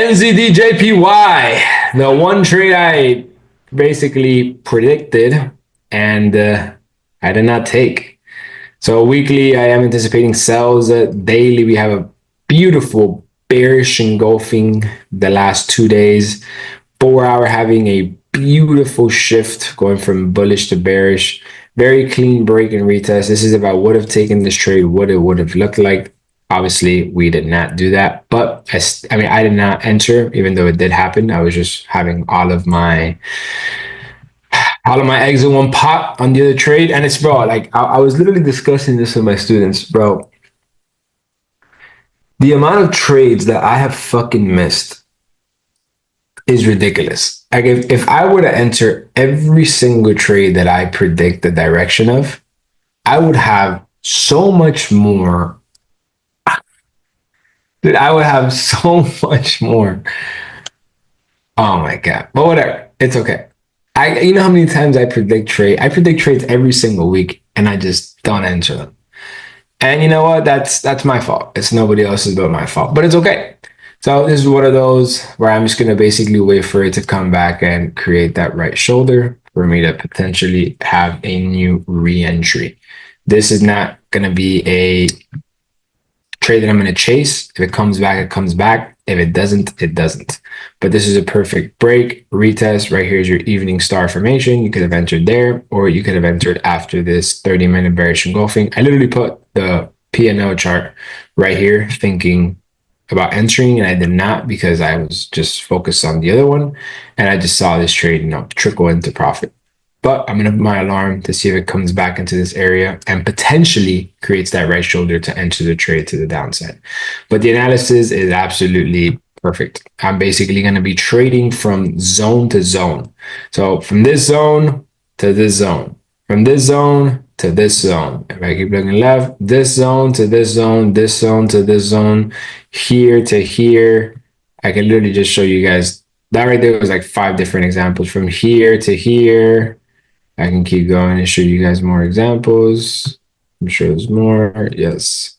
NZD JPY, the one trade I basically predicted and I did not take. So weekly, I am anticipating sells. Daily, we have a beautiful bearish engulfing the last 2 days. 4 hour having a beautiful shift going from bullish to bearish. Very clean break and retest. This is about would have taken this trade, what it would have looked like. Obviously, we did not do that, but I mean, I did not enter, even though it did happen. I was just having all of my eggs in one pot on the other trade. And it's, bro, like I was literally discussing this with my students, bro. The amount of trades that I have fucking missed is ridiculous. Like if I were to enter every single trade that I predict the direction of, I would have so much more. Dude, I would have so much more. Oh my God. But whatever. It's okay. You know how many times I predict trades every single week and I just don't enter them. And you know what? That's my fault. It's nobody else's but my fault. But it's okay. So this is one of those where I'm just gonna basically wait for it to come back and create that right shoulder for me to potentially have a new re-entry. This is not gonna be a trade that I'm going to chase. If it comes back, it comes back. If it doesn't, it doesn't. But this is a perfect break, retest. Right here is your evening star formation. You could have entered there, or you could have entered after this 30-minute bearish engulfing. I literally put the P&L chart right here thinking about entering, and I did not because I was just focused on the other one. And I just saw this trade, trickle into profit. But I'm going to put my alarm to see if it comes back into this area and potentially creates that right shoulder to enter the trade to the downside. But the analysis is absolutely perfect. I'm basically going to be trading from zone to zone. So from this zone to this zone, from this zone to this zone. If I keep looking left, this zone to this zone, this zone to this zone, here to here. I can literally just show you guys. That right there was like 5 different examples from here to here. I can keep going and show you guys more examples. I'm sure there's more. Yes.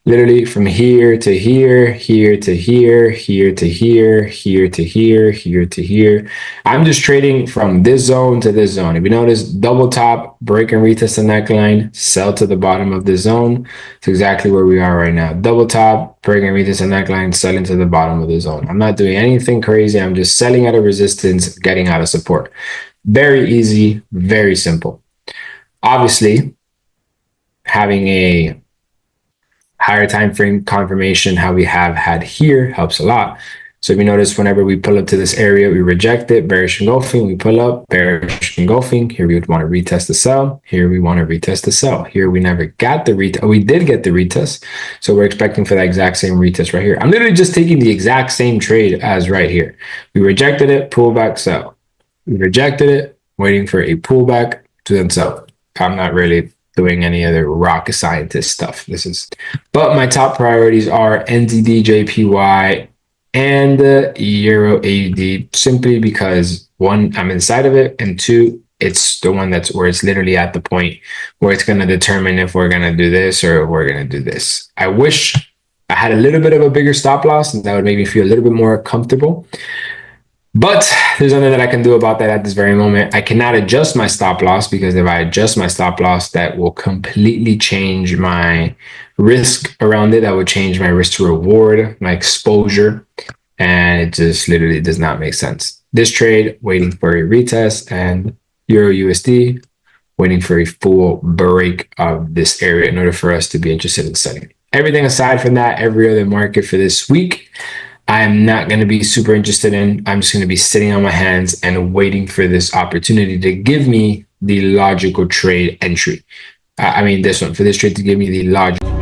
Literally from here to here, here to here, here to here, here to here, here to here. I'm just trading from this zone to this zone. If you notice, double top, break and retest the neckline, sell to the bottom of the zone. It's exactly where we are right now. Double top, break and retest the neckline, selling to the bottom of the zone. I'm not doing anything crazy. I'm just selling out of resistance, getting out of support. Very easy, very simple. Obviously, having a higher time frame confirmation, how we have had here, helps a lot. So if you notice, whenever we pull up to this area, we reject it, bearish engulfing, we pull up, bearish engulfing. Here we would want to retest the sell. Here we want to retest the sell. Here we never got the retest. We did get the retest. So we're expecting for that exact same retest right here. I'm literally just taking the exact same trade as right here. We rejected it, pullback, sell. We rejected it, waiting for a pullback to then sell. I'm not really doing any other rocket scientist stuff. But my top priorities are NZD, JPY, and Euro AUD, simply because 1, I'm inside of it, and 2, it's the one that's where it's literally at the point where it's going to determine if we're going to do this or if we're going to do this. I wish I had a little bit of a bigger stop loss, and that would make me feel a little bit more comfortable. But there's nothing that I can do about that at this very moment. I cannot adjust my stop loss, because if I adjust my stop loss, that will completely change my risk around it. That would change my risk to reward, my exposure. And it just literally does not make sense. This trade, waiting for a retest, and Euro USD, waiting for a full break of this area in order for us to be interested in selling. Everything aside from that, every other market for this week, I'm not going to be super interested in. I'm just going to be sitting on my hands and waiting for this opportunity to give me the logical trade entry. I mean, this one, for this trade to give me the logical.